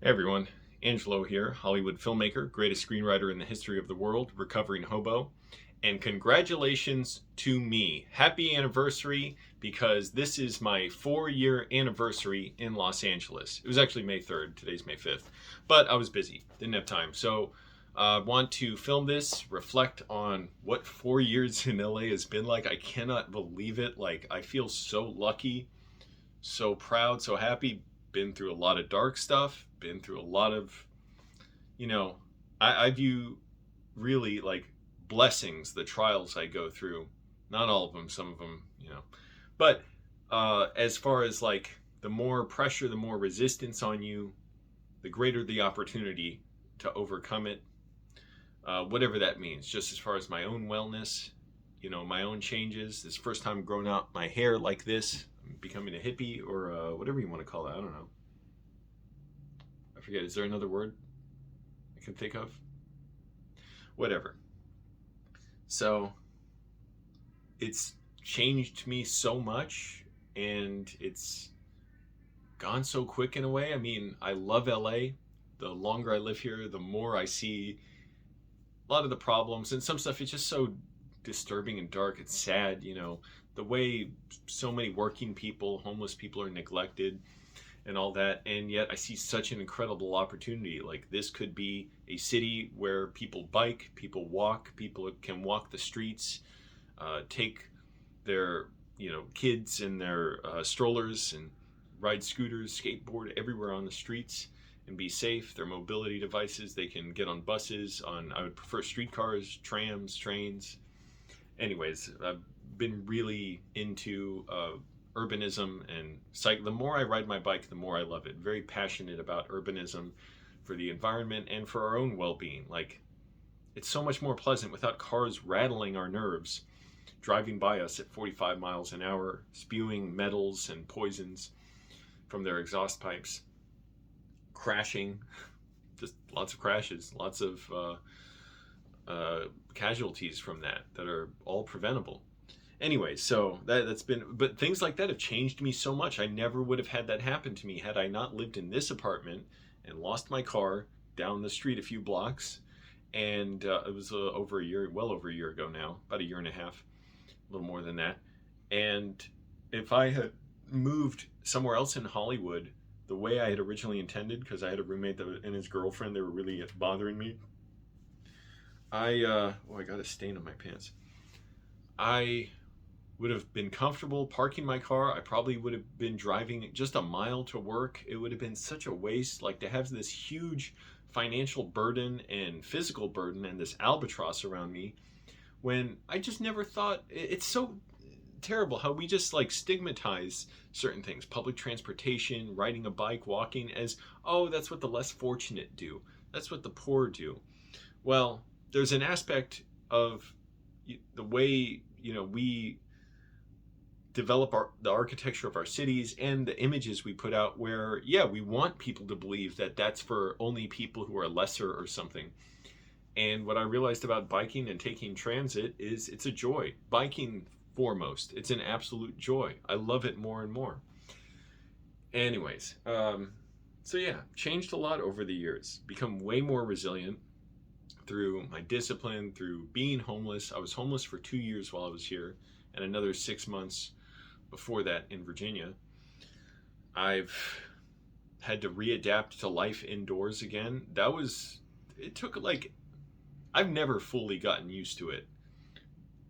Hey everyone, Angelo here, Hollywood filmmaker, greatest screenwriter in the history of the world, recovering hobo. And congratulations to me. Happy anniversary, because this is my 4-year anniversary in Los Angeles. It was actually May 3rd, today's May 5th, but I was busy, didn't have time. So I want to film this, reflect on what 4 years in LA has been like. I cannot believe it. Like, I feel so lucky, so proud, so happy. Been through a lot of dark stuff, been through a lot of, you know, I view really like blessings the trials I go through. Not all of them, some of them, But as far as like the more pressure, the more resistance on you, the greater the opportunity to overcome it, whatever that means. Just as far as my own wellness, my own changes. This first time growing out my hair like this, becoming a hippie or whatever you want to call it. I don't know. I forget. Is there another word I can think of? Whatever. So it's changed me so much, and it's gone so quick in a way. I mean, I love LA. The longer I live here, the more I see a lot of the problems, and some stuff it's just so disturbing and dark. It's sad, the way so many working people, homeless people are neglected and all that. And yet I see such an incredible opportunity. Like, this could be a city where people bike, people walk, people can walk the streets, take their kids in their strollers and ride scooters, skateboard everywhere on the streets and be safe. Their mobility devices, they can get on buses, I would prefer streetcars, trams, trains. Anyways, I've been really into urbanism and the more I ride my bike, the more I love it. Very passionate about urbanism for the environment and for our own well-being. Like, it's so much more pleasant without cars rattling our nerves, driving by us at 45 miles an hour, spewing metals and poisons from their exhaust pipes, crashing, just lots of crashes, lots of casualties from that are all preventable. Anyway, so that's been, but things like that have changed me so much. I never would have had that happen to me had I not lived in this apartment and lost my car down the street a few blocks. And it was well over a year ago now, about a year and a half, a little more than that. And if I had moved somewhere else in Hollywood the way I had originally intended, because I had a roommate and his girlfriend, they were really bothering me. I got a stain on my pants. I would have been comfortable parking my car. I probably would have been driving just a mile to work. It would have been such a waste, like, to have this huge financial burden and physical burden and this albatross around me, when I just never thought. It's so terrible how we just like stigmatize certain things, public transportation, riding a bike, walking, as, oh, that's what the less fortunate do, that's what the poor do. Well, there's an aspect of the way we develop the architecture of our cities and the images we put out, where, yeah, we want people to believe that that's for only people who are lesser or something. And what I realized about biking and taking transit is it's a joy. Biking foremost, it's an absolute joy. I love it more and more. Anyways, so yeah, changed a lot over the years. Become way more resilient through my discipline, through being homeless. I was homeless for 2 years while I was here, and another 6 months before that in Virginia. I've had to readapt to life indoors again. It took, like, I've never fully gotten used to it.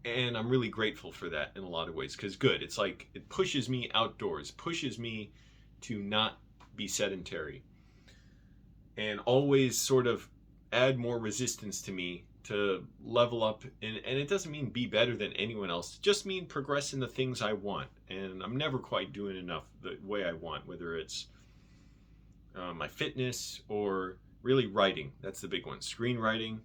And I'm really grateful for that in a lot of ways, because good, it's like it pushes me outdoors, pushes me to not be sedentary, and always sort of add more resistance to me to level up. And it doesn't mean be better than anyone else, it just mean progress in the things I want. And I'm never quite doing enough the way I want, whether it's my fitness or really writing. That's the big one, screenwriting.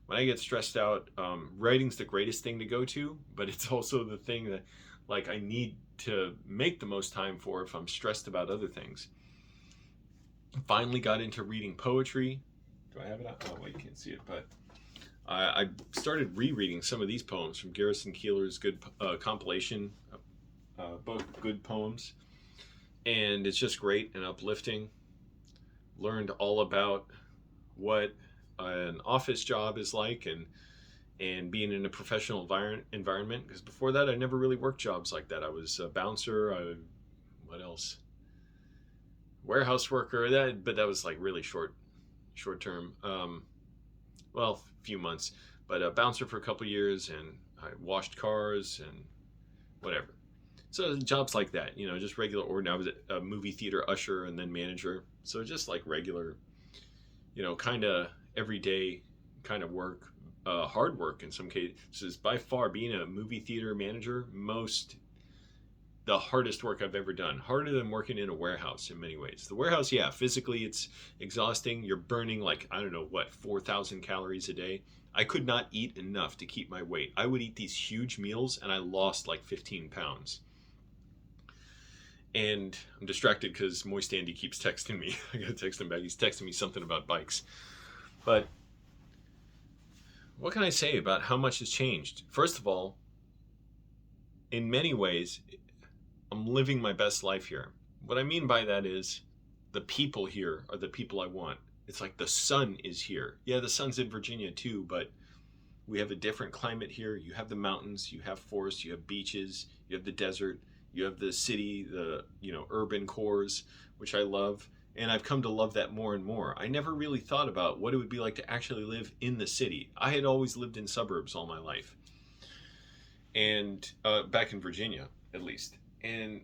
When I get stressed out, writing's the greatest thing to go to, but it's also the thing that, like, I need to make the most time for if I'm stressed about other things. Finally got into reading poetry. Do I have it out? Oh, well, you can't see it, but I started rereading some of these poems from Garrison Keillor's good compilation, both good poems, and it's just great and uplifting. learned all about what an office job is like, and being in a professional environment. Because before that, I never really worked jobs like that. I was a bouncer. What else? Warehouse worker. But that was like really short term. Well, a few months, but a bouncer for a couple years, and I washed cars and whatever. So jobs like that, just regular ordinary. I was a movie theater usher and then manager. So just like regular, kind of everyday kind of work, hard work in some cases. By far, being a movie theater manager, the hardest work I've ever done. Harder than working in a warehouse in many ways. The warehouse, yeah, physically it's exhausting. You're burning like, I don't know what, 4,000 calories a day. I could not eat enough to keep my weight. I would eat these huge meals and I lost like 15 pounds. And I'm distracted because Moist Andy keeps texting me. I gotta text him back. He's texting me something about bikes. But what can I say about how much has changed? First of all, in many ways, I'm living my best life here. What I mean by that is the people here are the people I want. It's like the sun is here. Yeah, the sun's in Virginia too, but we have a different climate here. You have the mountains, you have forests, you have beaches, you have the desert, you have the city, the urban cores, which I love. And I've come to love that more and more. I never really thought about what it would be like to actually live in the city. I had always lived in suburbs all my life. And back in Virginia, at least. And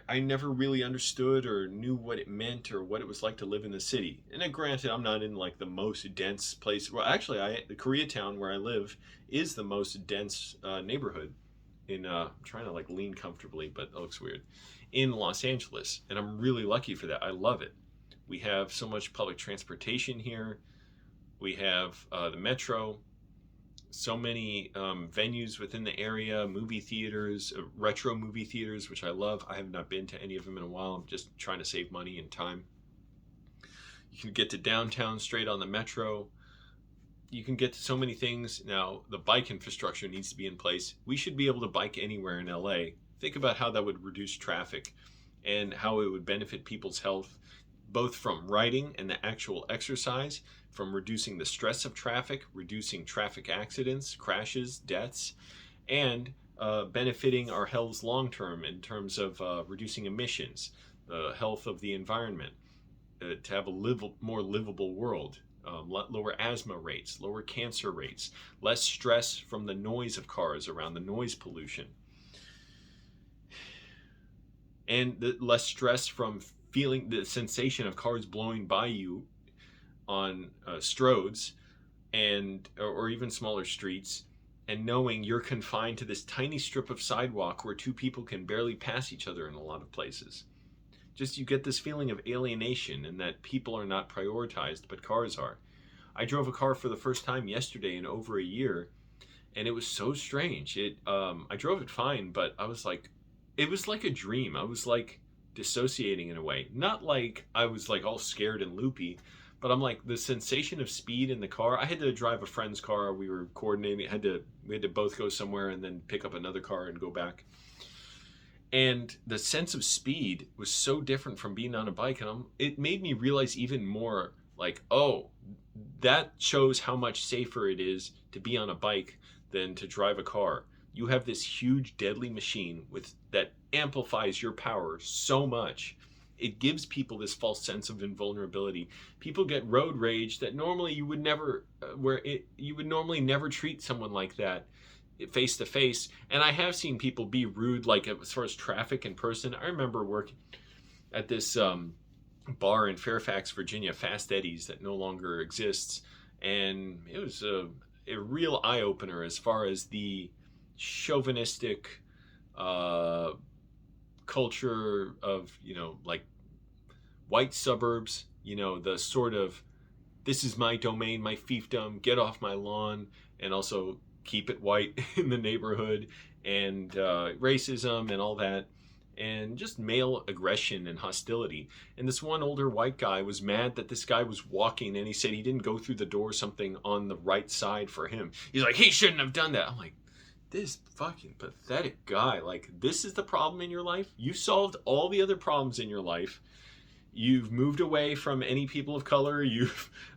I never really understood or knew what it meant or what it was like to live in the city. And then granted, I'm not in like the most dense place. Well, actually, the Koreatown where I live is the most dense neighborhood in, I'm trying to like lean comfortably, but that looks weird, in Los Angeles. And I'm really lucky for that. I love it. We have so much public transportation here. We have the metro, so many venues within the area, movie theaters, retro movie theaters, which I love. I have not been to any of them in a while. I'm just trying to save money and time. You can get to downtown straight on the metro. You can get to so many things. Now, the bike infrastructure needs to be in place. We should be able to bike anywhere in LA. Think about how that would reduce traffic and how it would benefit people's health, both from riding and the actual exercise, from reducing the stress of traffic, reducing traffic accidents, crashes, deaths, and benefiting our health long term in terms of reducing emissions, the health of the environment, to have a more livable world, lower asthma rates, lower cancer rates, less stress from the noise of cars around the noise pollution, and less stress from feeling the sensation of cars blowing by you on stroads or even smaller streets, and knowing you're confined to this tiny strip of sidewalk where two people can barely pass each other in a lot of places. Just you get this feeling of alienation and that people are not prioritized, but cars are. I drove a car for the first time yesterday in over a year, and it was so strange. I drove it fine, but I was like, it was like a dream. I was like dissociating in a way. Not like I was like all scared and loopy, but I'm like the sensation of speed in the car. I had to drive a friend's car. We were coordinating. We had to both go somewhere and then pick up another car and go back. And the sense of speed was so different from being on a bike, and it made me realize even more like, oh, that shows how much safer it is to be on a bike than to drive a car. You have this huge deadly machine that amplifies your power so much. It gives people this false sense of invulnerability. People get road rage that normally you would never, you would normally never treat someone like that face to face. And I have seen people be rude, like as far as traffic in person. I remember working at this bar in Fairfax, Virginia, Fast Eddie's, that no longer exists, and it was a real eye opener as far as the chauvinistic culture of, like white suburbs, the sort of, this is my domain, my fiefdom, get off my lawn, and also keep it white in the neighborhood, and racism and all that, and just male aggression and hostility. And this one older white guy was mad that this guy was walking, and he said he didn't go through the door, something on the right side for him. He's like, he shouldn't have done that. I'm like, this fucking pathetic guy. Like, this is the problem in your life? You solved all the other problems in your life. You've moved away from any people of color.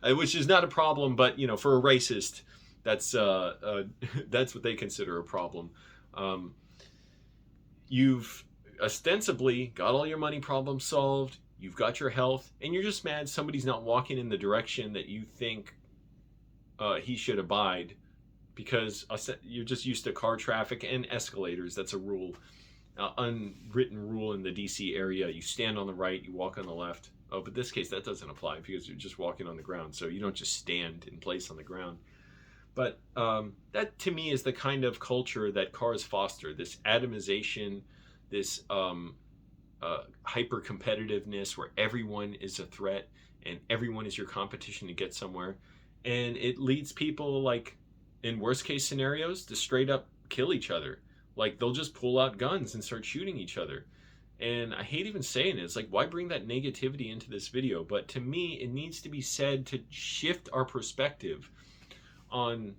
Which is not a problem, but for a racist, that's that's what they consider a problem. Um, you've ostensibly got all your money problems solved. You've got your health, and you're just mad somebody's not walking in the direction that you think he should abide, because you're just used to car traffic and escalators. That's a rule, unwritten rule in the DC area. You stand on the right, you walk on the left. Oh, but this case that doesn't apply because you're just walking on the ground, so you don't just stand in place on the ground. But that to me is the kind of culture that cars foster: this atomization, this hyper competitiveness where everyone is a threat and everyone is your competition to get somewhere. And it leads people, like, in worst case scenarios, to straight up kill each other. Like, they'll just pull out guns and start shooting each other. And I hate even saying it. It's like, why bring that negativity into this video? But to me, it needs to be said to shift our perspective on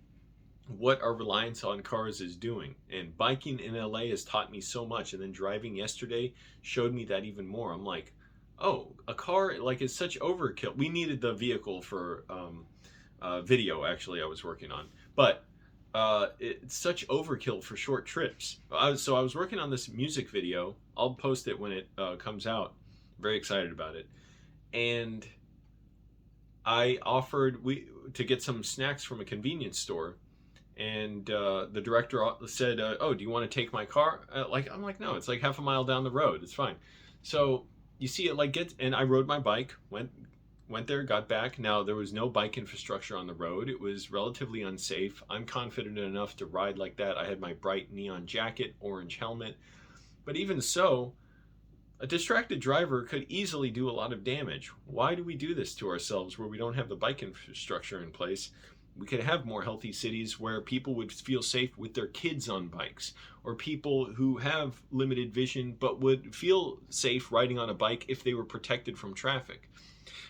what our reliance on cars is doing. And biking in LA has taught me so much. And then driving yesterday showed me that even more. I'm like, oh, a car, like, is such overkill. We needed the vehicle for video, actually, I was working on. But it's such overkill for short trips. So I was working on this music video. I'll post it when it comes out. I'm very excited about it. And I offered to get some snacks from a convenience store. And the director said, oh, do you want to take my car? I'm like, no, it's like half a mile down the road. It's fine. So you see it, like, and I rode my bike, went there, got back. Now, there was no bike infrastructure on the road. It was relatively unsafe. I'm confident enough to ride like that. I had my bright neon jacket, orange helmet. But even so, a distracted driver could easily do a lot of damage. Why do we do this to ourselves where we don't have the bike infrastructure in place? We could have more healthy cities where people would feel safe with their kids on bikes, or people who have limited vision but would feel safe riding on a bike if they were protected from traffic.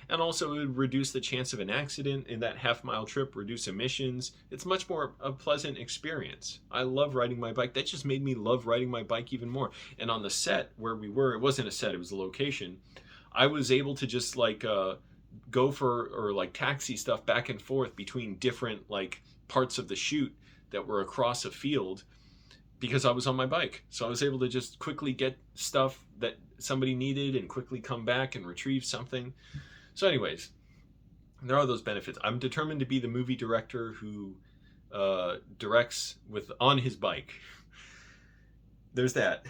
And also, it would reduce the chance of an accident in that half-mile trip, reduce emissions. It's much more a pleasant experience. I love riding my bike. That just made me love riding my bike even more. And on the set where we were, it wasn't a set, it was a location, I was able to just go for, or like taxi stuff back and forth between different like parts of the shoot that were across a field because I was on my bike. So I was able to just quickly get stuff that somebody needed and quickly come back and retrieve something. So anyways, there are those benefits. I'm determined to be the movie director who directs on his bike. There's that.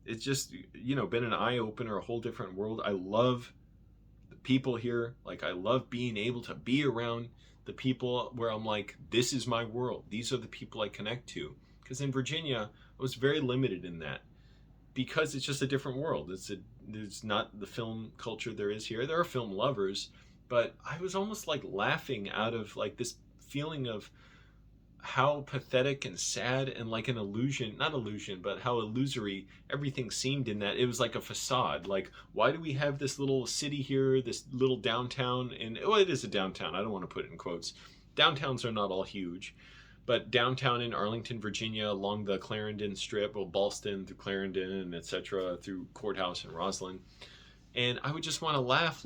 It's just, been an eye-opener, a whole different world. I love the people here. Like, I love being able to be around the people where I'm like, this is my world. These are the people I connect to. Because in Virginia, I was very limited in that. Because it's just a different world. There's not the film culture there is here. There are film lovers, but I was almost like laughing out of like this feeling of how pathetic and sad and like an illusion, not illusion, but how illusory everything seemed in that. It was like a facade. Like, why do we have this little city here, this little downtown? And well, it is a downtown. I don't want to put it in quotes. Downtowns are not all huge. But downtown in Arlington, Virginia, along the Clarendon Strip, or Ballston through Clarendon, and etc., through Courthouse and Roslyn. And I would just want to laugh,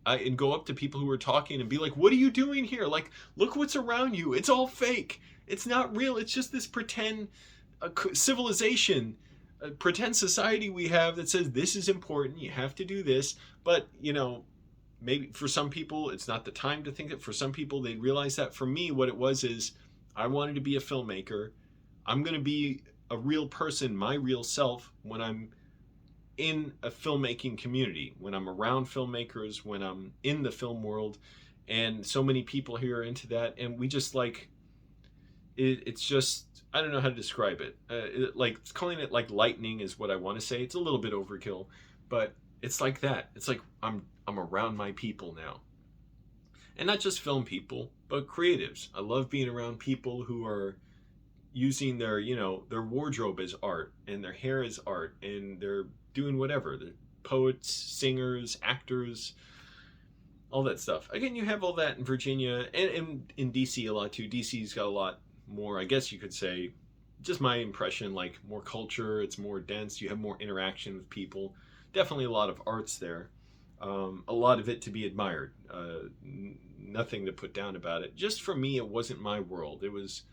and go up to people who were talking and be like, what are you doing here? Like, look what's around you. It's all fake. It's not real. It's just this pretend civilization, a pretend society we have that says this is important. You have to do this. But, maybe for some people, it's not the time to think it. For some people, they realize that. For me, what it was is, I wanted to be a filmmaker. I'm going to be a real person, my real self, when I'm in a filmmaking community, when I'm around filmmakers, when I'm in the film world. And so many people here are into that. And we just it's just, I don't know how to describe it. Calling it like lightning is what I want to say. It's a little bit overkill, but it's like that. It's like I'm around my people now. And not just film people, but creatives. I love being around people who are using their wardrobe as art, and their hair as art, and they're doing whatever. They're poets, singers, actors, all that stuff. Again, you have all that in Virginia, and in DC a lot too. DC's got a lot more, I guess you could say, just my impression, like more culture, it's more dense, you have more interaction with people. definitely a lot of arts there. A lot of it to be admired. Nothing to put down about it. Just for me, it wasn't my world. It was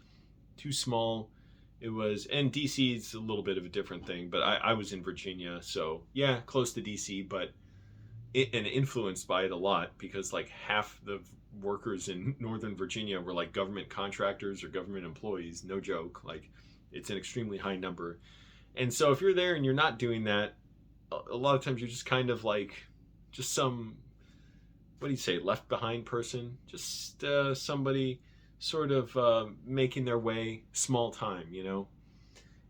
too small. It was, and DC is a little bit of a different thing, but I was in Virginia, so yeah, close to DC, but and influenced by it a lot because like half the workers in Northern Virginia were like government contractors or government employees. No joke. Like it's an extremely high number. And so if you're there and you're not doing that, a lot of times you're just kind of like just some, what do you say, left behind person, just somebody sort of making their way small time, you know.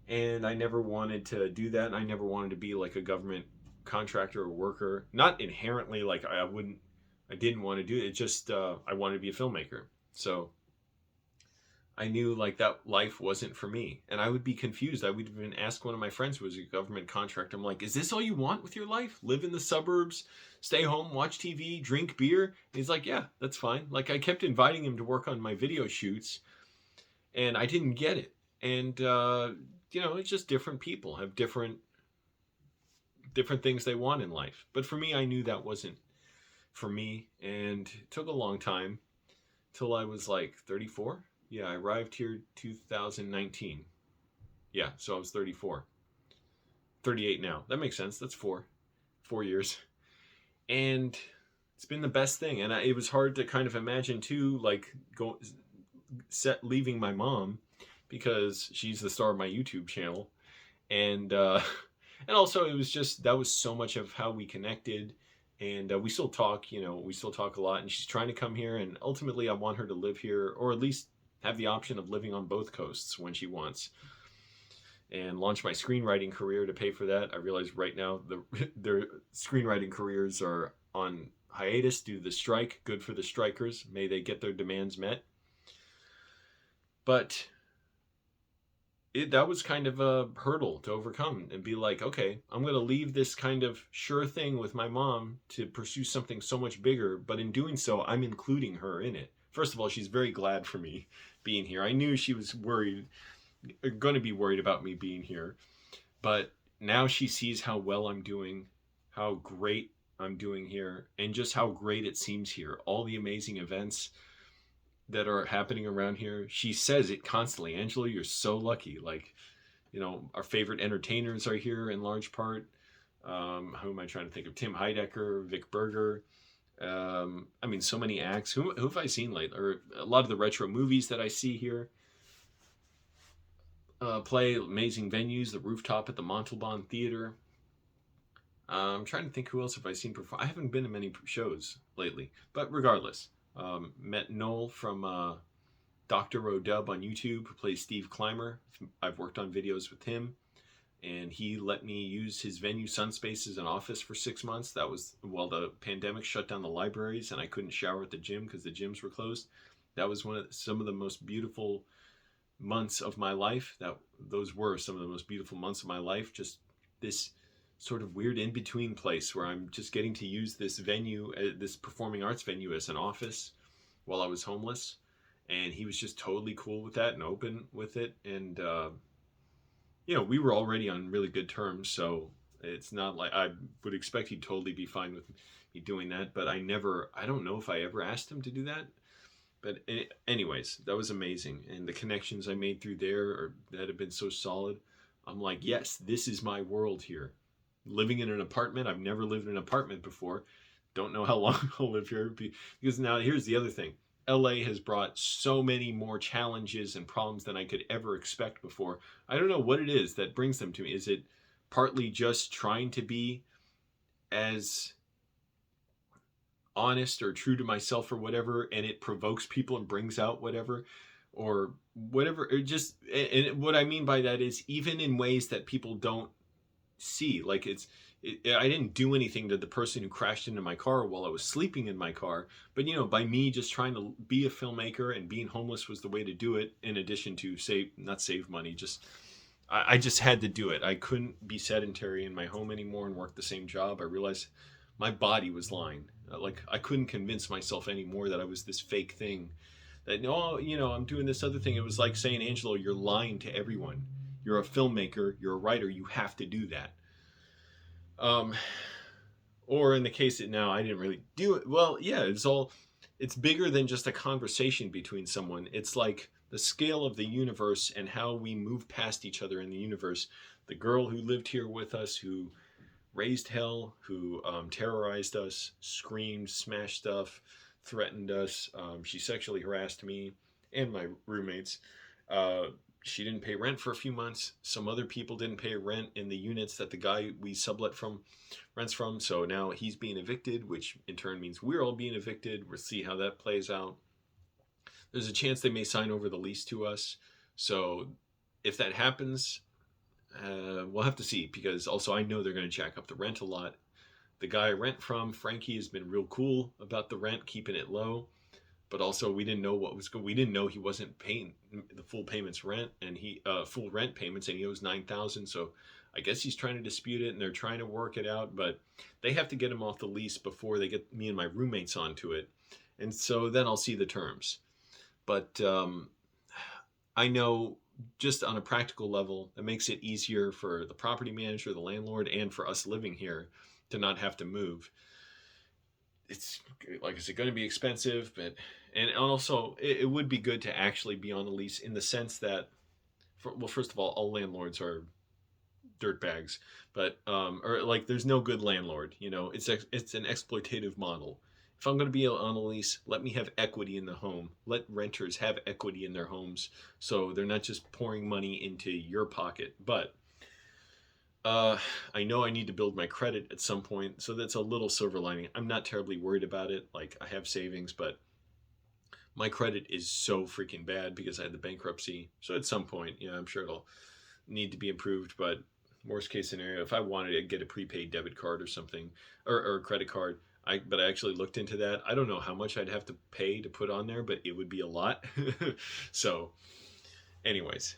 And I never wanted to do that. I never wanted to be like a government contractor or worker. Not inherently like I didn't want to do it. It just I wanted to be a filmmaker. So I knew like that life wasn't for me. And I would be confused. I would even ask one of my friends who was a government contractor, I'm like, is this all you want with your life? Live in the suburbs, stay home, watch TV, drink beer? And he's like, yeah, that's fine. Like I kept inviting him to work on my video shoots and I didn't get it. And, you know, it's just different people have different things they want in life. But for me, I knew that wasn't for me. And it took a long time till I was like 34. Yeah, I arrived here 2019. Yeah, so I was 34. 38 now. That makes sense. That's 4 years. And it's been the best thing. And it was hard to kind of imagine too, like leaving my mom because she's the star of my YouTube channel. And and also it was just, that was so much of how we connected. And we still talk, you know, we still talk a lot. And she's trying to come here. And ultimately I want her to live here, or at least have the option of living on both coasts when she wants, and launch my screenwriting career to pay for that. I realize right now their screenwriting careers are on hiatus due to the strike. Good for the strikers. May they get their demands met. But that was kind of a hurdle to overcome and be like, okay, I'm going to leave this kind of sure thing with my mom to pursue something so much bigger. But in doing so, I'm including her in it. First of all, she's very glad for me being here. I knew she was going to be worried about me being here. But now she sees how well I'm doing, how great I'm doing here, and just how great it seems here. All the amazing events that are happening around here. She says it constantly. Angela, you're so lucky. Like, you know, our favorite entertainers are here in large part. Who am I trying to think of? Tim Heidecker, Vic Berger. I mean, so many acts. Who have I seen lately? Or a lot of the retro movies that I see here. Play amazing venues. The Rooftop at the Montalban Theater. I'm trying to think who else have I seen perform. I haven't been to many shows lately. But regardless, met Noel from Dr. O'Dub on YouTube, who plays Steve Clymer. I've worked on videos with him. And he let me use his venue, Sunspace, as an office for 6 months. That was while the pandemic shut down the libraries and I couldn't shower at the gym because the gyms were closed. That was some of the most beautiful months of my life. Those were some of the most beautiful months of my life. Just this sort of weird in-between place where I'm just getting to use this venue, this performing arts venue, as an office while I was homeless. And he was just totally cool with that and open with it. And, you know, we were already on really good terms, so it's not like I would expect he'd totally be fine with me doing that. But I don't know if I ever asked him to do that. But anyways, that was amazing. And the connections I made through there that have been so solid. I'm like, yes, this is my world here. Living in an apartment. I've never lived in an apartment before. Don't know how long I'll live here. Because now here's the other thing. LA has brought so many more challenges and problems than I could ever expect before. I don't know what it is that brings them to me. Is it partly just trying to be as honest or true to myself or whatever, and it provokes people and brings out whatever, or whatever? Or just, and what I mean by that is even in ways that people don't see. Like I didn't do anything to the person who crashed into my car while I was sleeping in my car. But, you know, by me just trying to be a filmmaker, and being homeless was the way to do it, in addition to not save money. I just had to do it. I couldn't be sedentary in my home anymore and work the same job. I realized my body was lying. Like I couldn't convince myself anymore that I was this fake thing. That, no, you know, I'm doing this other thing. It was like saying, Angelo, you're lying to everyone. You're a filmmaker. You're a writer. You have to do that. Um, or in the case that now I didn't really do it. Well, yeah, it's bigger than just a conversation between someone. It's like the scale of the universe and how we move past each other in the universe. The girl who lived here with us, who raised hell, who terrorized us, screamed, smashed stuff, threatened us. She sexually harassed me and my roommates. Uh, she didn't pay rent for a few months. Some other people didn't pay rent in the units that the guy we sublet from rents from. So now he's being evicted, which in turn means we're all being evicted. We'll see how that plays out. There's a chance they may sign over the lease to us. So if that happens, we'll have to see, because also I know they're going to jack up the rent a lot. The guy I rent from, Frankie, has been real cool about the rent, keeping it low. But also, we didn't know what was going. We didn't know he wasn't paying the full payments rent, and he full rent payments, and he owes $9,000. So I guess he's trying to dispute it, and they're trying to work it out. But they have to get him off the lease before they get me and my roommates onto it, and so then I'll see the terms. But I know, just on a practical level, it makes it easier for the property manager, the landlord, and for us living here to not have to move. It's like, is it going to be expensive? But and also it would be good to actually be on a lease, in the sense that, well, first of all landlords are dirtbags, but or like, there's no good landlord. It's an exploitative model. If I'm going to be on a lease, let me have equity in the home. Let renters have equity in their homes, so they're not just pouring money into your pocket. But I know I need to build my credit at some point, so that's a little silver lining. I'm not terribly worried about it. Like, I have savings, but my credit is so freaking bad because I had the bankruptcy. So at some point, I'm sure it'll need to be improved. But worst case scenario, if I wanted to get a prepaid debit card or something, or a credit card, but I actually looked into that. I don't know how much I'd have to pay to put on there, but it would be a lot. So, anyways,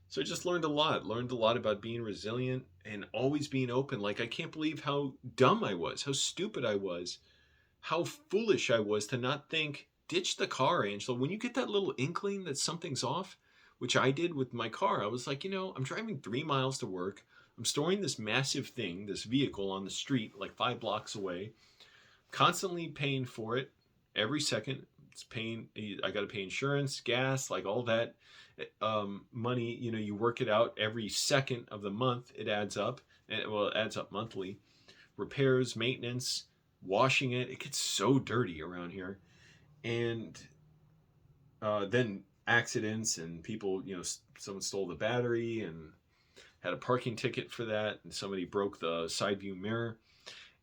so I just learned a lot about being resilient and always being open. Like, I can't believe how dumb I was, how stupid I was, how foolish I was to not think, ditch the car, Angela. When you get that little inkling that something's off, which I did with my car, I was like, I'm driving 3 miles to work. I'm storing this massive thing, this vehicle, on the street, like 5 blocks away, constantly paying for it every second. It's paying, I got to pay insurance, gas, like all that money. You work it out every second of the month, it adds up. And well, it adds up monthly. Repairs, maintenance, washing it gets so dirty around here. And then accidents, and people, someone stole the battery and had a parking ticket for that, and somebody broke the side view mirror.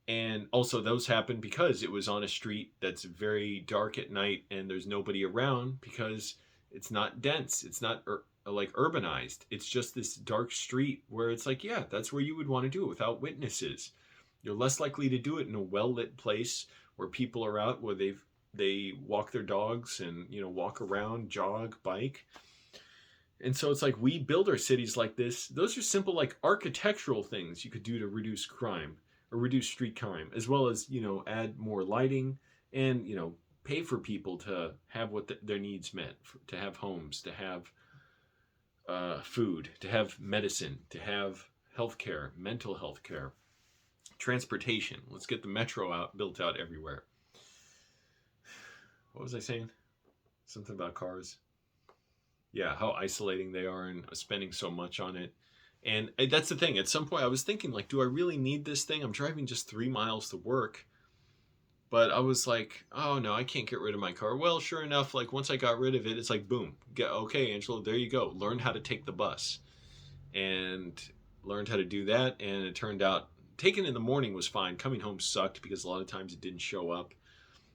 And also, those happen because it was on a street that's very dark at night, and there's nobody around, because it's not dense, it's not like urbanized. It's just this dark street where it's like, yeah, that's where you would want to do it without witnesses. You're less likely to do it in a well-lit place where people are out, where they walk their dogs and walk around, jog, bike. And so it's like, we build our cities like this. Those are simple, like, architectural things you could do to reduce crime, or reduce street crime, as well as add more lighting, and pay for people to have their needs met, to have homes, to have food, to have medicine, to have healthcare, mental health care, transportation. Let's get the metro built out everywhere. What was I saying? Something about cars. Yeah, how isolating they are, and spending so much on it. And that's the thing. At some point, I was thinking, like, do I really need this thing? I'm driving just 3 miles to work. But I was like, oh no, I can't get rid of my car. Well, sure enough, like, once I got rid of it, it's like, boom. Okay, Angela, there you go. Learn how to take the bus. And learned how to do that. And it turned out, taking in the morning was fine. Coming home sucked, because a lot of times it didn't show up.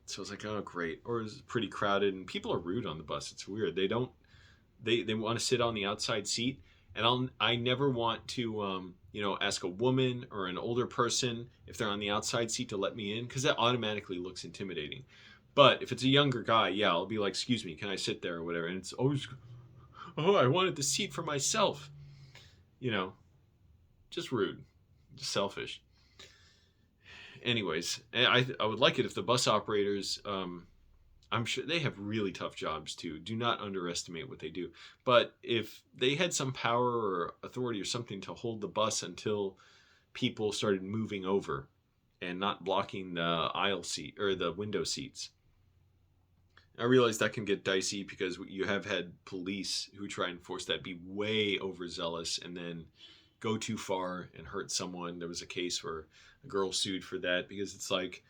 So I was like, oh, great. Or it was pretty crowded, and people are rude on the bus. It's weird. They want to sit on the outside seat, and I never want to ask a woman or an older person if they're on the outside seat to let me in, because that automatically looks intimidating. But if it's a younger guy, yeah, I'll be like, excuse me, can I sit there, or whatever. And it's always, oh, I wanted the seat for myself. Just rude, just selfish. Anyways, I would like it if the bus operators, I'm sure they have really tough jobs too. Do not underestimate what they do. But if they had some power or authority or something to hold the bus until people started moving over and not blocking the aisle seat or the window seats. I realize that can get dicey because you have had police who try and enforce that be way overzealous and then go too far and hurt someone. There was a case where a girl sued for that because it's like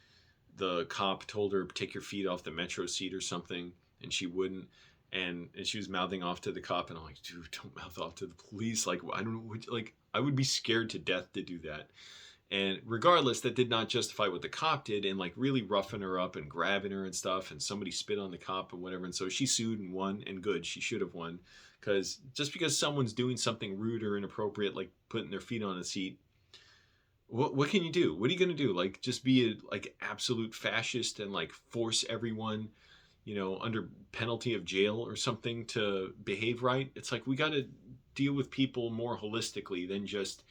the cop told her take your feet off the metro seat or something, and she wouldn't. And she was mouthing off to the cop, and I'm like, dude, don't mouth off to the police. Like, I don't know, like, I would be scared to death to do that. And regardless, that did not justify what the cop did and like really roughing her up and grabbing her and stuff. And somebody spit on the cop and whatever. And so she sued and won, and good. She should have won. Because just because someone's doing something rude or inappropriate, like putting their feet on a seat, what can you do? What are you going to do? Like just be a like absolute fascist and like force everyone, under penalty of jail or something to behave right? It's like we got to deal with people more holistically than just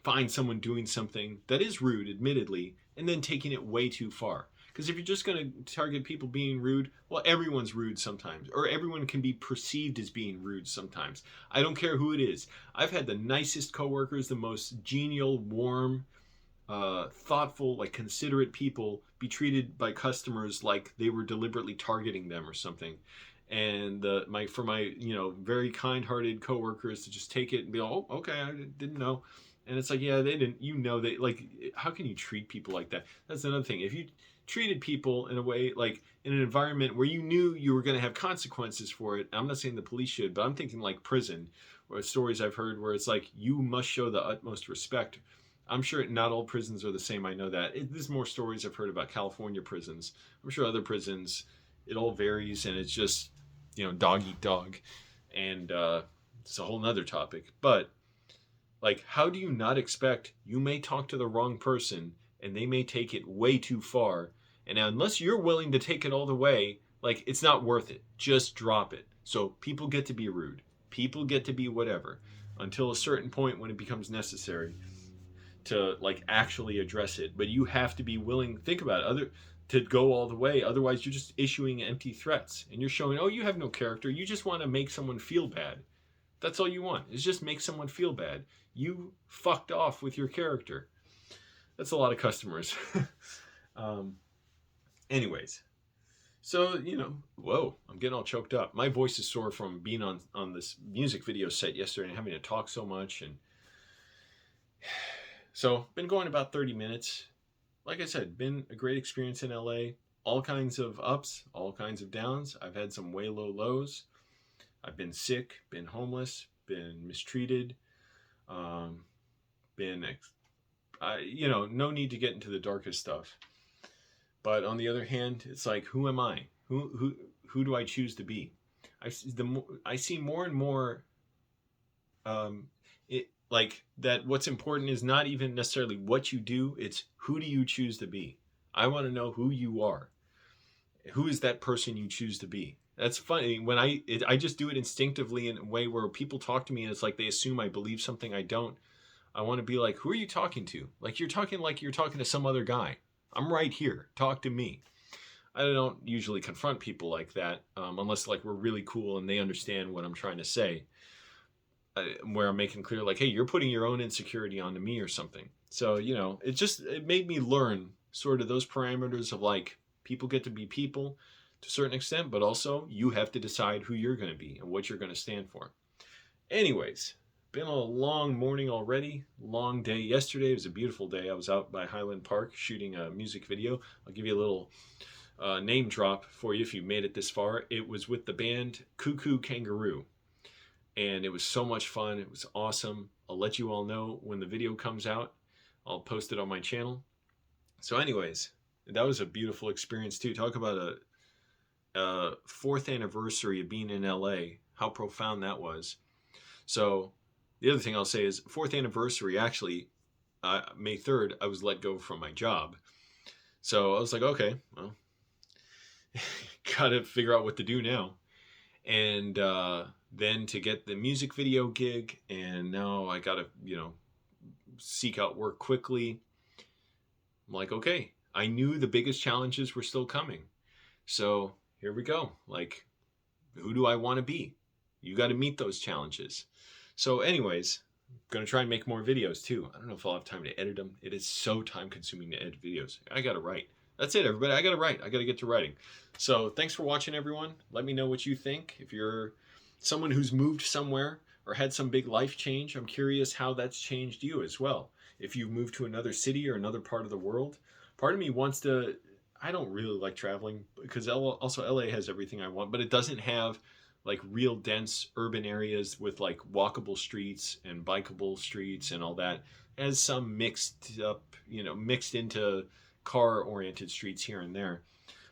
find someone doing something that is rude, admittedly, and then taking it way too far. Because if you're just going to target people being rude, well, everyone's rude sometimes, or everyone can be perceived as being rude sometimes. I don't care who it is. I've had the nicest coworkers, the most genial, warm, thoughtful, like considerate people be treated by customers like they were deliberately targeting them or something. And for my very kind-hearted coworkers to just take it and be like, oh, okay, I didn't know. And it's like, yeah, they didn't, they like, how can you treat people like that? That's another thing. If you treated people in a way, like in an environment where you knew you were going to have consequences for it, I'm not saying the police should, but I'm thinking like prison, or stories I've heard where it's like, you must show the utmost respect. I'm sure not all prisons are the same. I know that. There's more stories I've heard about California prisons. I'm sure other prisons, it all varies, and it's just, dog eat dog. And it's a whole nother topic. But like, how do you not expect you may talk to the wrong person and they may take it way too far? And unless you're willing to take it all the way, like, it's not worth it. Just drop it. So people get to be rude. People get to be whatever until a certain point when it becomes necessary to like actually address it. But you have to be willing, think about it, to go all the way. Otherwise, you're just issuing empty threats and you're showing, oh, you have no character. You just want to make someone feel bad. That's all you want, is just make someone feel bad. You fucked off with your character. That's a lot of customers. Anyways, so, whoa, I'm getting all choked up. My voice is sore from being on this music video set yesterday and having to talk so much. And so, been going about 30 minutes. Like I said, been a great experience in LA. All kinds of ups, all kinds of downs. I've had some way low lows. I've been sick, been homeless, been mistreated, no need to get into the darkest stuff. But on the other hand, it's like, who am I? Who do I choose to be? I see more and more, like that. What's important is not even necessarily what you do; it's who do you choose to be. I want to know who you are. Who is that person you choose to be? That's funny. When I just do it instinctively in a way where people talk to me and it's like they assume I believe something I don't. I want to be like, who are you talking to? Like you're talking to some other guy. I'm right here. Talk to me. I don't usually confront people like that unless like we're really cool and they understand what I'm trying to say. Where I'm making clear like, hey, you're putting your own insecurity onto me or something. So, it made me learn sort of those parameters of like, people get to be people to a certain extent, but also you have to decide who you're going to be and what you're going to stand for. Anyways, been a long morning already, long day. Yesterday was a beautiful day. I was out by Highland Park shooting a music video. I'll give you a little name drop for you if you made it this far. It was with the band Cuckoo Kangaroo, and it was so much fun. It was awesome. I'll let you all know when the video comes out. I'll post it on my channel. So anyways, that was a beautiful experience too. Talk about a 4th anniversary of being in LA, how profound that was. So the other thing I'll say is 4th anniversary, actually, May 3rd, I was let go from my job. So I was like, okay, well, gotta figure out what to do now. And then to get the music video gig, and now I gotta, seek out work quickly. I'm like, okay, I knew the biggest challenges were still coming. So here we go. Like, who do I want to be? You got to meet those challenges. So anyways, Going to try and make more videos too. I don't know if I'll have time to edit them. It is so time consuming to edit videos. I got to write. That's it, everybody. I got to write. I got to get to writing. So thanks for watching, everyone. Let me know what you think. If you're someone who's moved somewhere or had some big life change, I'm curious how that's changed you as well. If you've moved to another city or another part of the world, part of me wants to. I don't really like traveling because also LA has everything I want, but it doesn't have like real dense urban areas with like walkable streets and bikeable streets and all that. It has some mixed up, mixed into car oriented streets here and there.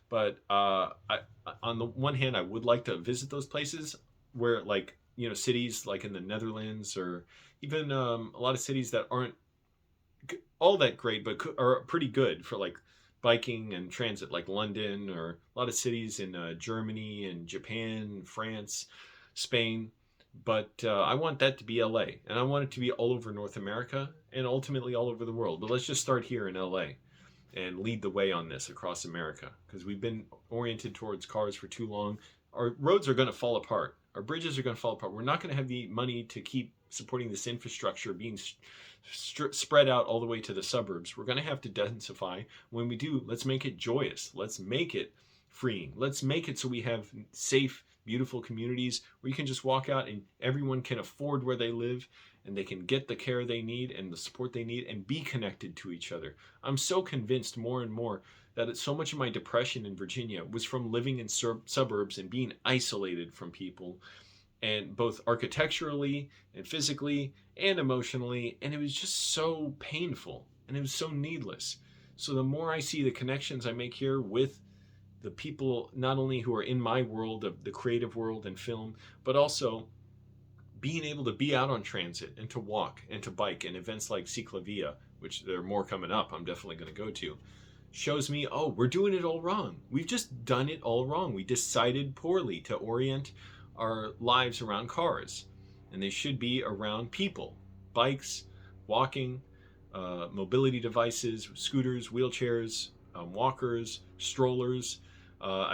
But on the one hand, I would like to visit those places where, like, cities like in the Netherlands, or even a lot of cities that aren't all that great, but are pretty good for like biking and transit, like London, or a lot of cities in Germany and Japan, France, Spain. But I want that to be LA, and I want it to be all over North America and ultimately all over the world. But let's just start here in LA and lead the way on this across America, because we've been oriented towards cars for too long. Our roads are going to fall apart. Our bridges are going to fall apart. We're not going to have the money to keep supporting this infrastructure being spread out all the way to the suburbs. We're going to have to densify. When we do, let's make it joyous. Let's make it freeing. Let's make it so we have safe, beautiful communities where you can just walk out and everyone can afford where they live, and they can get the care they need and the support they need and be connected to each other. I'm so convinced more and more that so much of my depression in Virginia was from living in suburbs and being isolated from people, and both architecturally and physically and emotionally, and it was just so painful and it was so needless. So the more I see the connections I make here with the people, not only who are in my world of the creative world and film, but also being able to be out on transit and to walk and to bike, and events like Ciclavia, which there are more coming up, I'm definitely going to go to, shows me, oh, we're doing it all wrong. We've just done it all wrong. We decided poorly to orient our lives around cars, and they should be around people, bikes, walking, mobility devices, scooters, wheelchairs, walkers, strollers.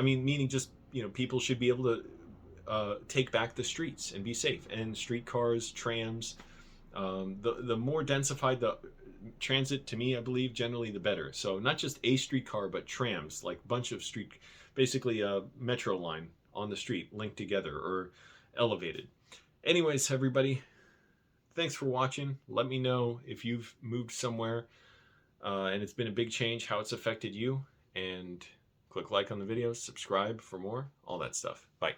Meaning just, people should be able to take back the streets and be safe. And streetcars, trams, the more densified the transit, to me, I believe, generally the better. So not just a streetcar, but trams, like bunch of basically a metro line on the street linked together or elevated. Anyways, everybody, thanks for watching. Let me know if you've moved somewhere and it's been a big change, how it's affected you, and click like on the video, subscribe for more, all that stuff. Bye.